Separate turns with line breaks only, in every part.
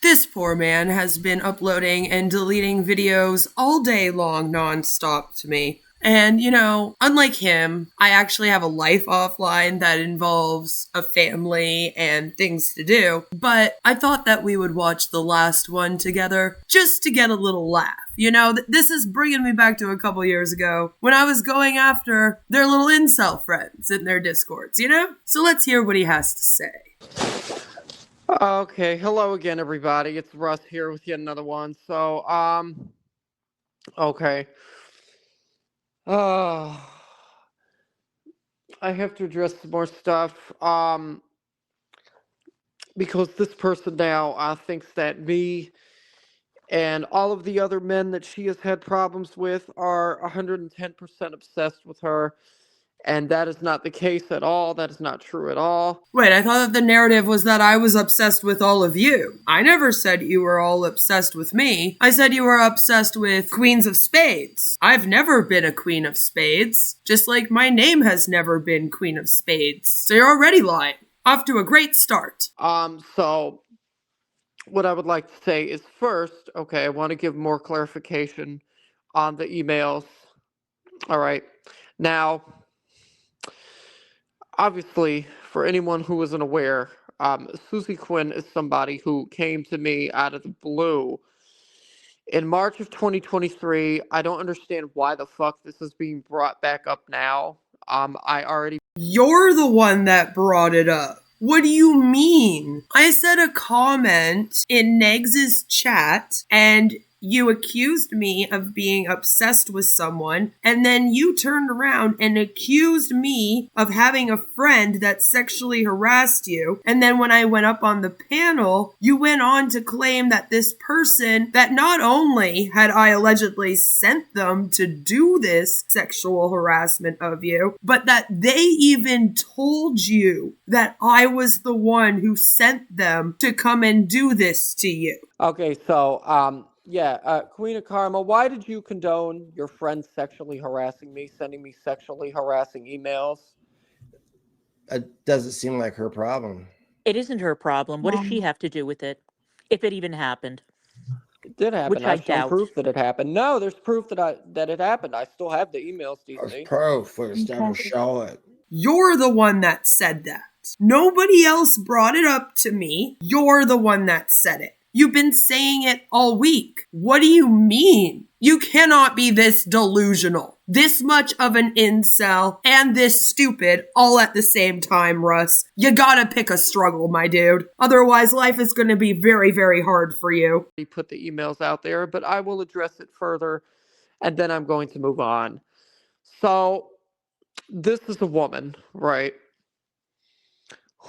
This poor man has been uploading and deleting videos all day long nonstop to me. And, unlike him, I actually have a life offline that involves a family and things to do. But I thought that we would watch the last one together just to get a little laugh. This is bringing me back to a couple years ago when I was going after their little incel friends in their discords, So let's hear what he has to say.
Okay, hello again, everybody. It's Russ here with yet another one. So, okay. I have to address some more stuff, because this person now thinks that me and all of the other men that she has had problems with are 110% obsessed with her. And that is not the case at all. That is not true at all.
Wait, I thought that the narrative was that I was obsessed with all of you. I never said you were all obsessed with me. I said you were obsessed with queens of spades. I've never been a queen of spades, just like my name has never been Queen of Spades. So you're already lying. Off to a great start.
So what I would like to say is first, okay, I want to give more clarification on the emails. All right. Now, obviously, for anyone who isn't aware, Susie Quinn is somebody who came to me out of the blue in March of 2023. I don't understand why the fuck this is being brought back up now.
You're the one that brought it up. What do you mean? I said a comment in Negs' chat and you accused me of being obsessed with someone, and then you turned around and accused me of having a friend that sexually harassed you. And then when I went up on the panel, you went on to claim that this person, that not only had I allegedly sent them to do this sexual harassment of you, but that they even told you that I was the one who sent them to come and do this to you.
Okay, so, Queen of Karma, why did you condone your friend sexually harassing me, sending me sexually harassing emails?
It doesn't seem like her problem.
It isn't her problem. What does she have to do with it? If it even happened.
It did happen.
Which I
I've shown
doubt.
proof that it happened. No, there's proof that it happened. I still have the emails,
There's
DC.
proof. We just never show it.
You're the one that said that. Nobody else brought it up to me. You're the one that said it. You've been saying it all week. What do you mean? You cannot be this delusional, this much of an incel, and this stupid all at the same time, Russ. You gotta pick a struggle, my dude. Otherwise, life is gonna be very, very hard for you.
He put the emails out there, but I will address it further, and then I'm going to move on. So, this is a woman, right?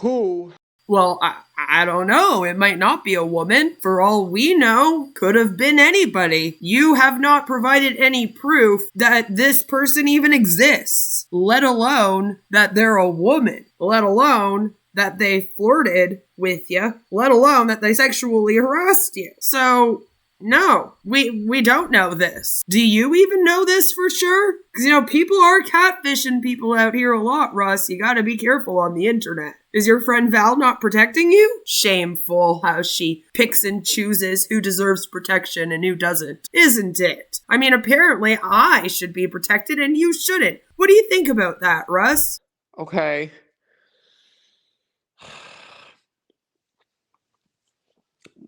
Who...
Well, I don't know. It might not be a woman. For all we know, could have been anybody. You have not provided any proof that this person even exists, let alone that they're a woman, let alone that they flirted with you, let alone that they sexually harassed you. So, no, we don't know this. Do you even know this for sure? Because, people are catfishing people out here a lot, Russ. You gotta be careful on the internet. Is your friend Val not protecting you? Shameful how she picks and chooses who deserves protection and who doesn't, isn't it? I mean, apparently I should be protected and you shouldn't. What do you think about that, Russ?
Okay.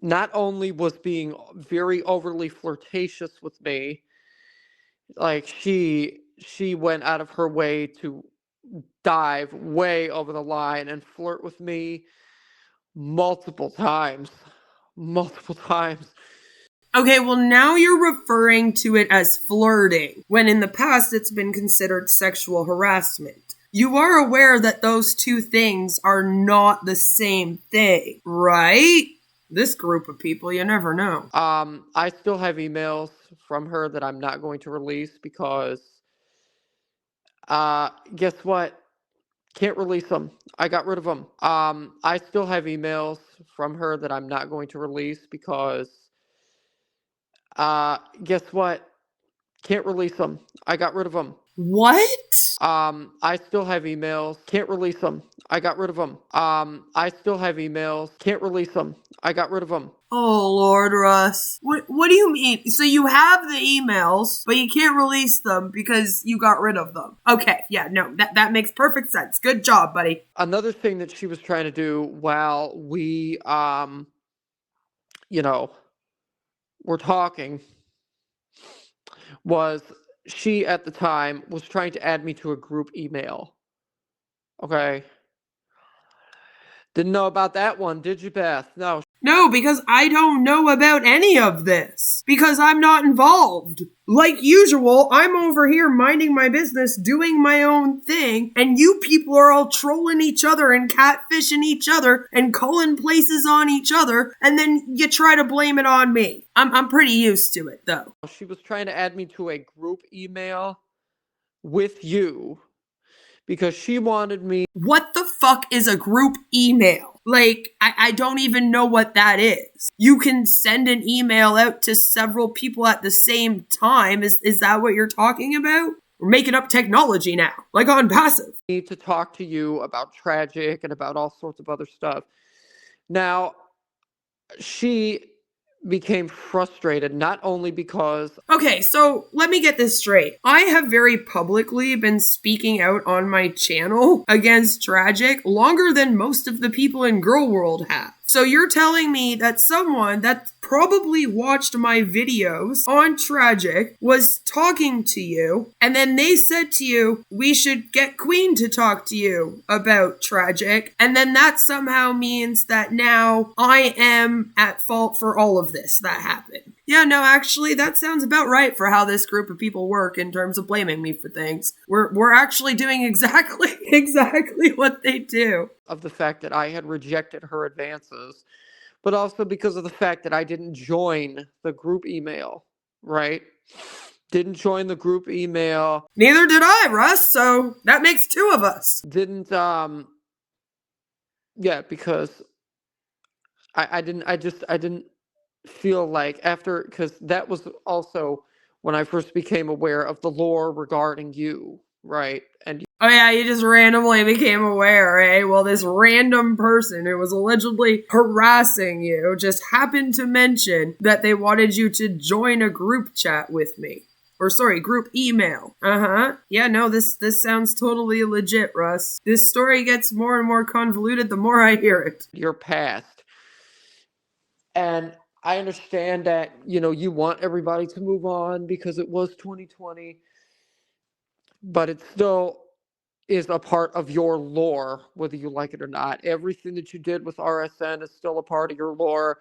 Not only was being very overly flirtatious with me, like she went out of her way to dive way over the line and flirt with me multiple times.
Okay, well now you're referring to it as flirting, when in the past it's been considered sexual harassment. You are aware that those two things are not the same thing, right? This group of people, you never know.
I still have emails from her that I'm not going to release because, guess what? Can't release them. I got rid of them. I still have emails from her that I'm not going to release because, guess what? Can't release them. I got rid of them.
What?
I still have emails. Can't release them. I got rid of them. I still have emails. Can't release them. I got rid of them.
Oh, Lord, Russ. What do you mean? So you have the emails, but you can't release them because you got rid of them. Okay, yeah, no, that makes perfect sense. Good job, buddy.
Another thing that she was trying to do while we, were talking was she at the time was trying to add me to a group email. Okay. Didn't know about that one, did you, Beth? No.
No, because I don't know about any of this. Because I'm not involved. Like usual, I'm over here minding my business, doing my own thing, and you people are all trolling each other and catfishing each other and calling places on each other, and then you try to blame it on me. I'm pretty used to it, though.
She was trying to add me to a group email with you because she wanted me.
What the fuck is a group email? Like, I don't even know what that is. You can send an email out to several people at the same time. Is that what you're talking about? We're making up technology now, like on Passive.
Need to talk to you about Tragic and about all sorts of other stuff. Now, she became frustrated not only because...
Okay, so let me get this straight. I have very publicly been speaking out on my channel against Tragic longer than most of the people in Girl World have. So you're telling me that someone that probably watched my videos on Tragic was talking to you, and then they said to you, we should get Queen to talk to you about Tragic, and then that somehow means that now I am at fault for all of this that happened. Yeah, no, actually, that sounds about right for how this group of people work in terms of blaming me for things. We're actually doing exactly what they do.
Of the fact that I had rejected her advances, but also because of the fact that I didn't join the group email, right? Didn't join the group email.
Neither did I, Russ, so that makes two of us.
Didn't, because I didn't feel like after, because that was also when I first became aware of the lore regarding you, right? And
oh yeah, you just randomly became aware, eh? Well, this random person who was allegedly harassing you just happened to mention that they wanted you to join a group chat with me. Or sorry, group email. Yeah, no, this sounds totally legit, Russ. This story gets more and more convoluted the more I hear it.
Your past. And I understand that, you want everybody to move on because it was 2020, but it still is a part of your lore, whether you like it or not. Everything that you did with RSN is still a part of your lore.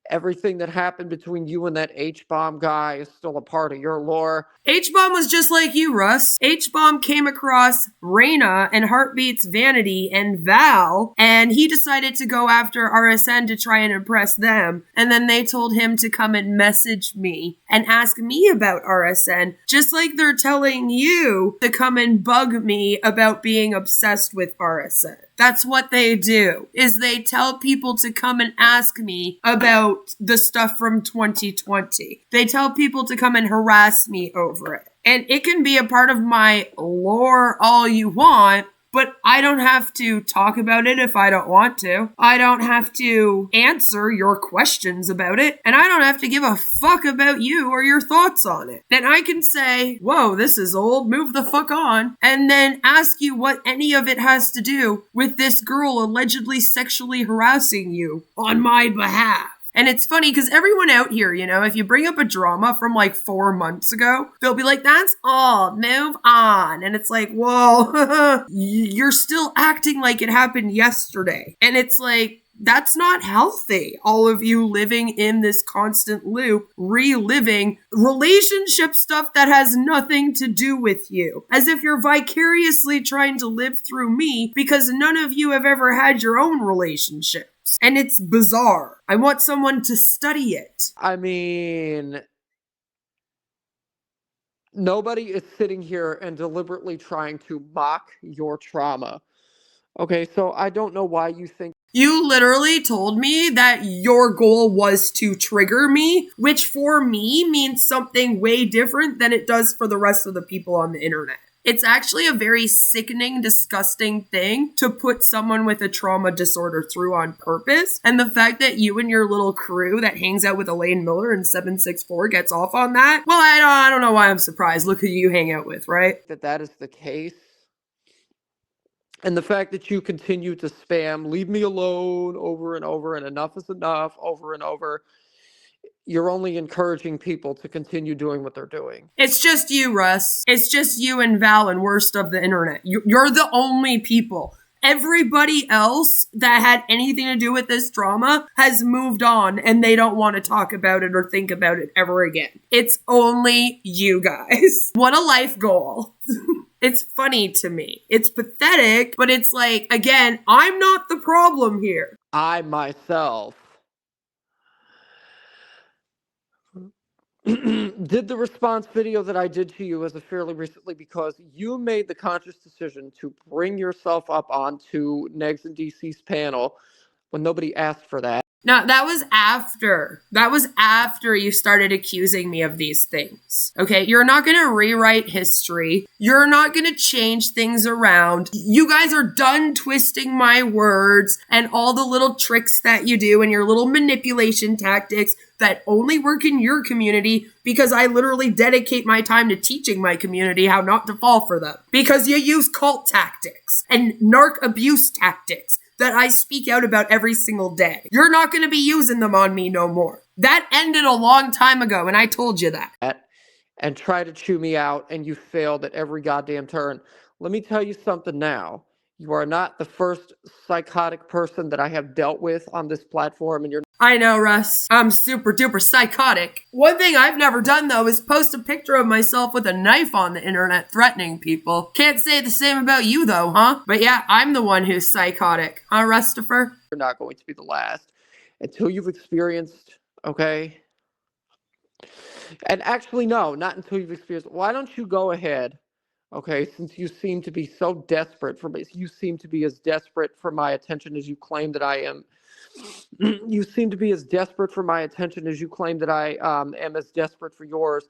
Everything that happened between you and that H-Bomb guy is still a part of your lore.
H-Bomb was just like you, Russ. H-Bomb came across Raina and Heartbeat's Vanity and Val, and he decided to go after RSN to try and impress them. And then they told him to come and message me and ask me about RSN, just like they're telling you to come and bug me about being obsessed with RSN. That's what they do, is they tell people to come and ask me about the stuff from 2020. They tell people to come and harass me over it. And it can be a part of my lore all you want, but I don't have to talk about it if I don't want to. I don't have to answer your questions about it. And I don't have to give a fuck about you or your thoughts on it. Then I can say, whoa, this is old, move the fuck on. And then ask you what any of it has to do with this girl allegedly sexually harassing you on my behalf. And it's funny because everyone out here, if you bring up a drama from like 4 months ago, they'll be like, that's old, move on. And it's like, well, you're still acting like it happened yesterday. And it's like, that's not healthy. All of you living in this constant loop, reliving relationship stuff that has nothing to do with you. As if you're vicariously trying to live through me because none of you have ever had your own relationship. And it's bizarre. I want someone to study it.
I mean, nobody is sitting here and deliberately trying to mock your trauma. Okay, so I don't know why you think...
You literally told me that your goal was to trigger me, which for me means something way different than it does for the rest of the people on the internet. It's actually a very sickening, disgusting thing to put someone with a trauma disorder through on purpose. And the fact that you and your little crew that hangs out with Elaine Miller and 764 gets off on that, well, I don't know why I'm surprised. Look who you hang out with, right?
That is the case. And the fact that you continue to spam, leave me alone over and over, and enough is enough over and over, you're only encouraging people to continue doing what they're doing.
It's just you, Russ. It's just you and Val and worst of the internet. You're the only people. Everybody else that had anything to do with this drama has moved on and they don't want to talk about it or think about it ever again. It's only you guys. What a life goal. It's funny to me. It's pathetic, but it's like, again, I'm not the problem here.
I myself did the response video that I did to you as a fairly recently because you made the conscious decision to bring yourself up onto Negs and DC's panel when nobody asked for that.
No, that was after you started accusing me of these things. Okay, you're not going to rewrite history. You're not going to change things around. You guys are done twisting my words and all the little tricks that you do and your little manipulation tactics that only work in your community because I literally dedicate my time to teaching my community how not to fall for them. Because you use cult tactics and narc abuse tactics that I speak out about every single day. You're not going to be using them on me no more. That ended a long time ago, and I told you that.
And try to chew me out, and you failed at every goddamn turn. Let me tell you something now. You are not the first psychotic person that I have dealt with on this platform, and you're...
I know, Russ. I'm super duper psychotic. One thing I've never done, though, is post a picture of myself with a knife on the internet threatening people. Can't say the same about you, though, huh? But yeah, I'm the one who's psychotic. Huh, Rustifer?
You're not going to be the last until you've experienced, okay? And actually, no, not until you've experienced... Why don't you go ahead, okay, since you seem to be so desperate for me, you seem to be as desperate for my attention as you claim that I am. You seem to be as desperate for my attention as you claim that I am as desperate for yours.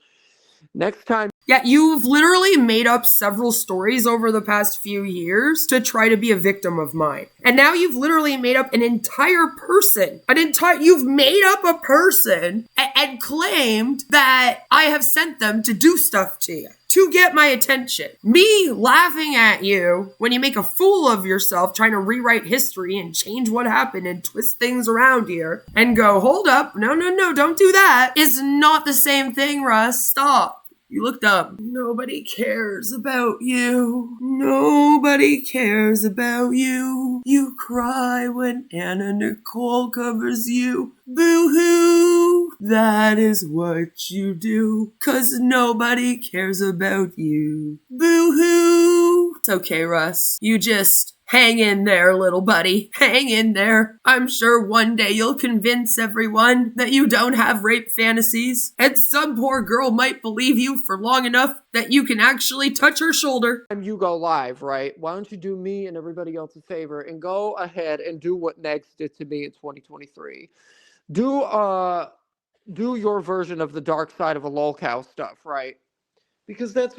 Next time...
Yeah, you've literally made up several stories over the past few years to try to be a victim of mine. And now you've literally made up an entire person. You've made up a person and claimed that I have sent them to do stuff to you. To get my attention. Me laughing at you when you make a fool of yourself trying to rewrite history and change what happened and twist things around here and go, hold up, no, don't do that, is not the same thing, Russ. Stop. You look dumb. Nobody cares about you. Nobody cares about you. You cry when Anna Nicole covers you. Boo-hoo. That is what you do. 'Cause nobody cares about you. Boo-hoo. It's okay, Russ. You just... hang in there, little buddy. Hang in there. I'm sure one day you'll convince everyone that you don't have rape fantasies, and some poor girl might believe you for long enough that you can actually touch her shoulder.
You go live, right? Why don't you do me and everybody else a favor and go ahead and do what Next did to me in 2023. Do your version of the dark side of a lolcow stuff, right? Because that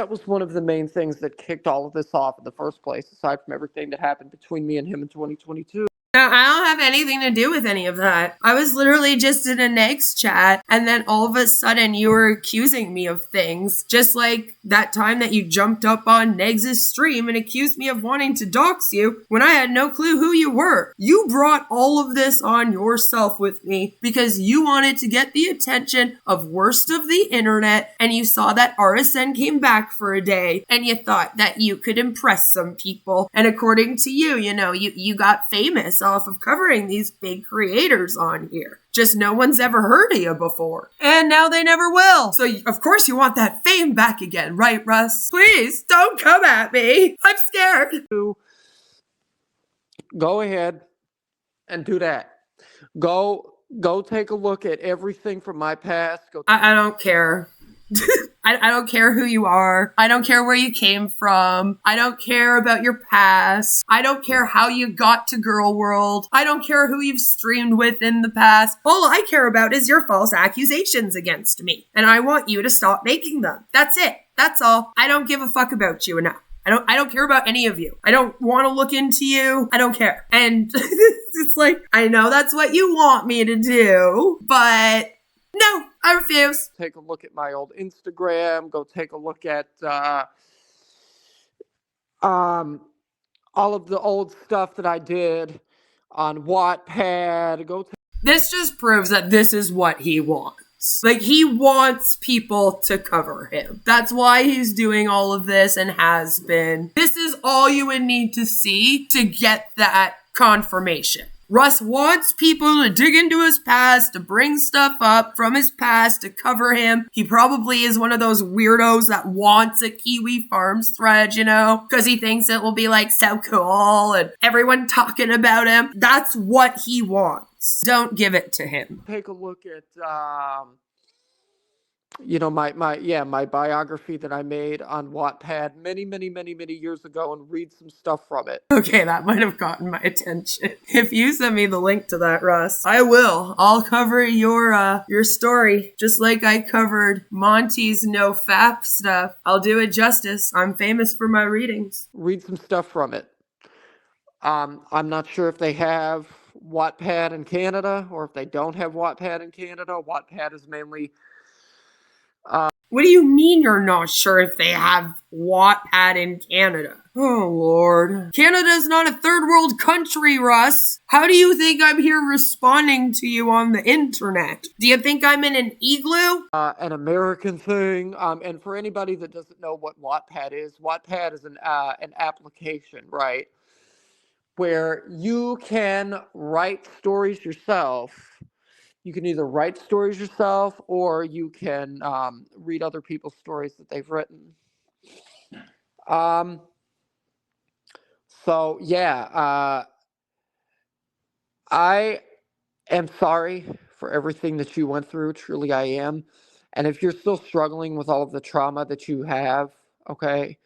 was one of the main things that kicked all of this off in the first place, aside from everything that happened between me and him in 2022.
Now, I don't have anything to do with any of that. I was literally just in a next chat, and then all of a sudden you were accusing me of things. Just like that time that you jumped up on Negs' stream and accused me of wanting to dox you when I had no clue who you were. You brought all of this on yourself with me because you wanted to get the attention of worst of the internet, and you saw that RSN came back for a day, and you thought that you could impress some people. And according to you, you got famous off of covering these big creators on here. Just no one's ever heard of you before. And now they never will. So of course you want that fame back again, right, Russ? Please, don't come at me. I'm scared.
Go ahead and do that. Go take a look at everything from my past.
I don't care. I don't care who you are. I don't care where you came from. I don't care about your past. I don't care how you got to Girl World. I don't care who you've streamed with in the past. All I care about is your false accusations against me. And I want you to stop making them. That's it. That's all. I don't give a fuck about you enough. I don't care about any of you. I don't want to look into you. I don't care. And it's like, I know that's what you want me to do, but no, I refuse.
Take a look at my old Instagram. Go take a look at all of the old stuff that I did on Wattpad.
This just proves that this is what he wants. Like, he wants people to cover him. That's why he's doing all of this and has been. This is all you would need to see to get that confirmation. Russ wants people to dig into his past, to bring stuff up from his past, to cover him. He probably is one of those weirdos that wants a Kiwi Farms thread, you know, because he thinks it will be like so cool and everyone talking about him. That's what he wants. Don't give it to him.
Take a look at, my biography that I made on Wattpad many years ago and read some stuff from it.
Okay, that might have gotten my attention. If you send me the link to that, Russ, I will. I'll cover your story, just like I covered Monty's no fap stuff. I'll do it justice. I'm famous for my readings.
Read some stuff from it. I'm not sure if they have Wattpad in Canada or if they don't have Wattpad in Canada. Wattpad is mainly...
What do you mean you're not sure if they have Wattpad in Canada? Oh, Lord. Canada's not a third world country, Russ. How do you think I'm here responding to you on the internet? Do you think I'm in an igloo?
An American thing. And for anybody that doesn't know what Wattpad is an application, right? Where you can write stories yourself. You can either write stories yourself or you can read other people's stories that they've written. I am sorry for everything that you went through. Truly, I am. And if you're still struggling with all of the trauma that you have, okay?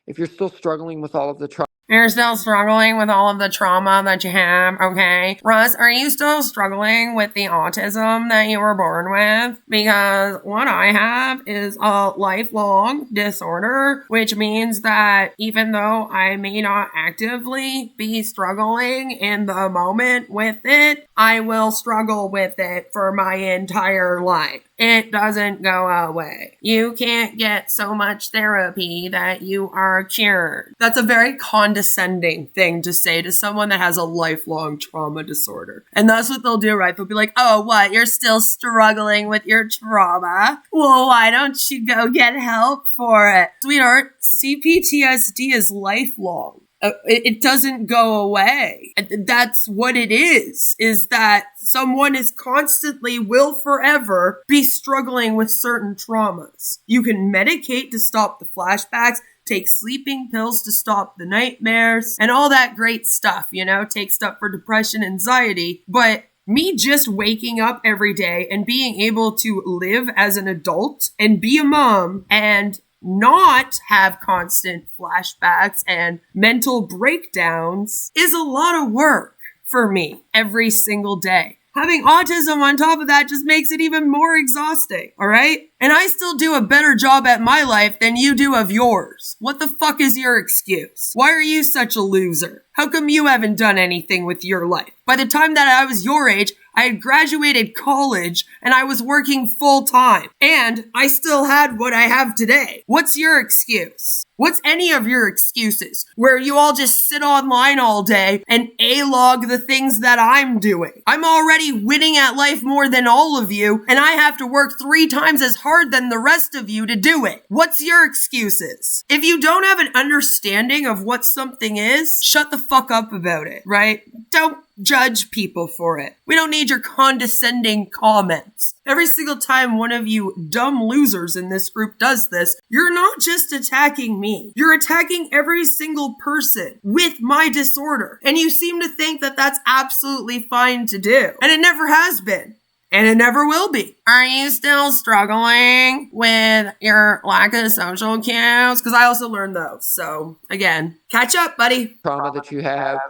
If you're still struggling with all of the trauma,
You're still struggling with all of the trauma that you have, okay? Russ, are you still struggling with the autism that you were born with? Because what I have is a lifelong disorder, which means that even though I may not actively be struggling in the moment with it, I will struggle with it for my entire life. It doesn't go away. You can't get so much therapy that you are cured. That's a very condescending thing to say to someone that has a lifelong trauma disorder. And that's what they'll do, right? They'll be like, oh, what? You're still struggling with your trauma? Well, why don't you go get help for it? Sweetheart, CPTSD is lifelong. It doesn't go away. That's what it is that someone is constantly, will forever be struggling with certain traumas. You can medicate to stop the flashbacks, take sleeping pills to stop the nightmares, and all that great stuff, take stuff for depression, anxiety, but me just waking up every day and being able to live as an adult and be a mom and not have constant flashbacks and mental breakdowns is a lot of work for me every single day. Having autism on top of that just makes it even more exhausting, all right? And I still do a better job at my life than you do of yours. What the fuck is your excuse? Why are you such a loser? How come you haven't done anything with your life? By the time that I was your age, I had graduated college and I was working full time. And I still had what I have today. What's your excuse? What's any of your excuses where you all just sit online all day and A-log the things that I'm doing? I'm already winning at life more than all of you, and I have to work 3 times as hard than the rest of you to do it. What's your excuses? If you don't have an understanding of what something is, shut the fuck up about it, right? Don't judge people for it. We don't need your condescending comments. Every single time one of you dumb losers in this group does this, you're not just attacking me. You're attacking every single person with my disorder. And you seem to think that that's absolutely fine to do. And it never has been. And it never will be. Are you still struggling with your lack of social cues? Because I also learned those. So, again, catch up, buddy.
trauma that you have,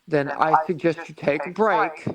then I suggest you take a break.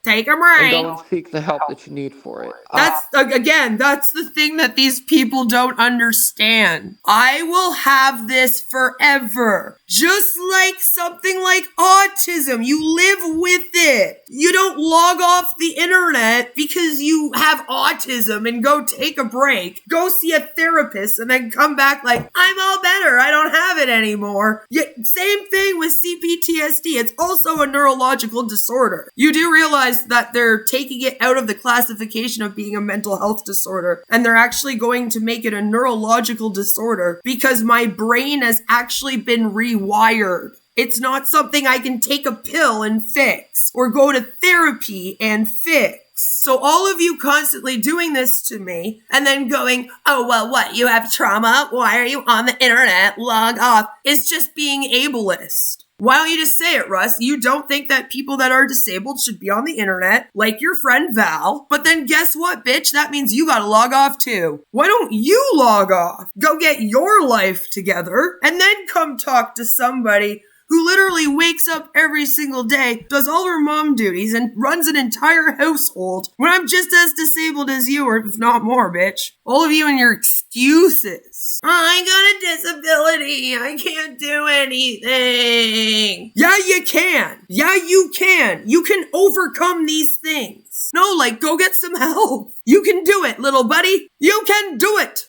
take a
and
break.
go and seek the help that you need for it.
That's, again, that's the thing that these people don't understand. I will have this forever. Just like something like autism. You live with it. You don't log off the internet because you have autism and go take a break. Go see a therapist and then come back like, I'm all better. I don't have it anymore. Same thing with CPTSD. It's also a neurological disorder. You do realize that they're taking it out of the classification of being a mental health disorder, and they're actually going to make it a neurological disorder because my brain has actually been rewired. It's not something I can take a pill and fix or go to therapy and fix. So all of you constantly doing this to me and then going, oh, well, what? You have trauma? Why are you on the internet? Log off. It's just being ableist. Why don't you just say it, Russ? You don't think that people that are disabled should be on the internet, like your friend Val. But then guess what, bitch? That means you gotta log off too. Why don't you log off? Go get your life together and then come talk to somebody who literally wakes up every single day, does all her mom duties, and runs an entire household when I'm just as disabled as you, or if not more, bitch. All of you and your excuses. I got a disability. I can't do anything. Yeah, you can. Yeah, you can. You can overcome these things. No, like, go get some help. You can do it, little buddy. You can do it.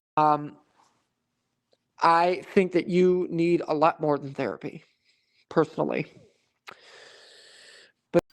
I think that you need a lot more than therapy. Personally.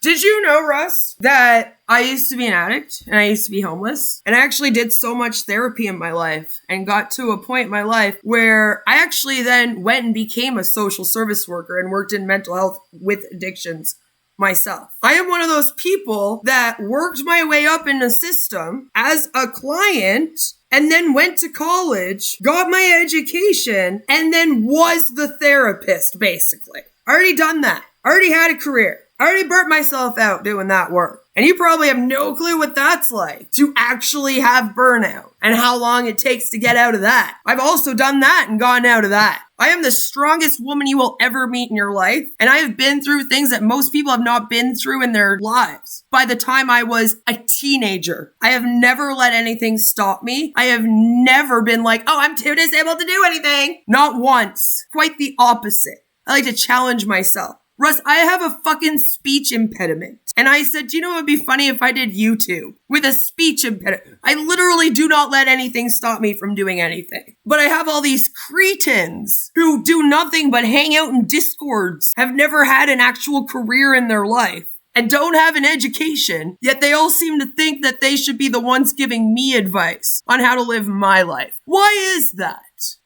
Did you know, Russ, that I used to be an addict and I used to be homeless? And I actually did so much therapy in my life and got to a point in my life where I actually then went and became a social service worker and worked in mental health with addictions myself. I am one of those people that worked my way up in the system as a client and then went to college, got my education, and then was the therapist, basically. I already done that. I already had a career. I already burnt myself out doing that work. And you probably have no clue what that's like, to actually have burnout and how long it takes to get out of that. I've also done that and gone out of that. I am the strongest woman you will ever meet in your life. And I have been through things that most people have not been through in their lives. By the time I was a teenager, I have never let anything stop me. I have never been like, oh, I'm too disabled to do anything. Not once. Quite the opposite. I like to challenge myself. Russ, I have a fucking speech impediment. And I said, do you know what would be funny if I did YouTube with a speech impediment? I literally do not let anything stop me from doing anything. But I have all these cretins who do nothing but hang out in Discords, have never had an actual career in their life, and don't have an education, yet they all seem to think that they should be the ones giving me advice on how to live my life. Why is that?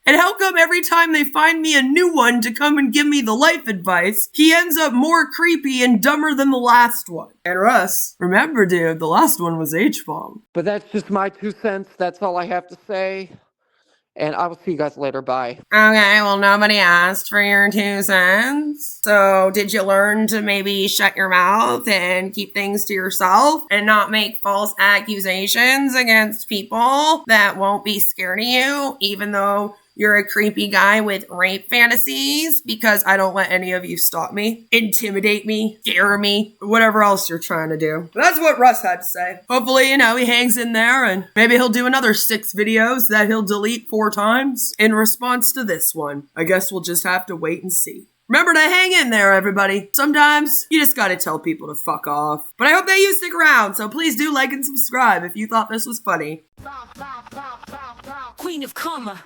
And how come every time they find me a new one to come and give me the life advice, he ends up more creepy and dumber than the last one? And Russ, remember, dude, the last one was H-bomb.
But that's just my 2 cents. That's all I have to say. And I will see you guys later. Bye.
Okay, well, nobody asked for your 2 cents. So did you learn to maybe shut your mouth and keep things to yourself and not make false accusations against people that won't be scared of you, even though you're a creepy guy with rape fantasies? Because I don't let any of you stop me, intimidate me, scare me, whatever else you're trying to do. But that's what Russ had to say. Hopefully, he hangs in there and maybe he'll do another 6 videos that he'll delete 4 times in response to this one. I guess we'll just have to wait and see. Remember to hang in there, everybody. Sometimes you just gotta tell people to fuck off. But I hope that you stick around, so please do like and subscribe if you thought this was funny.
Queen of Karma.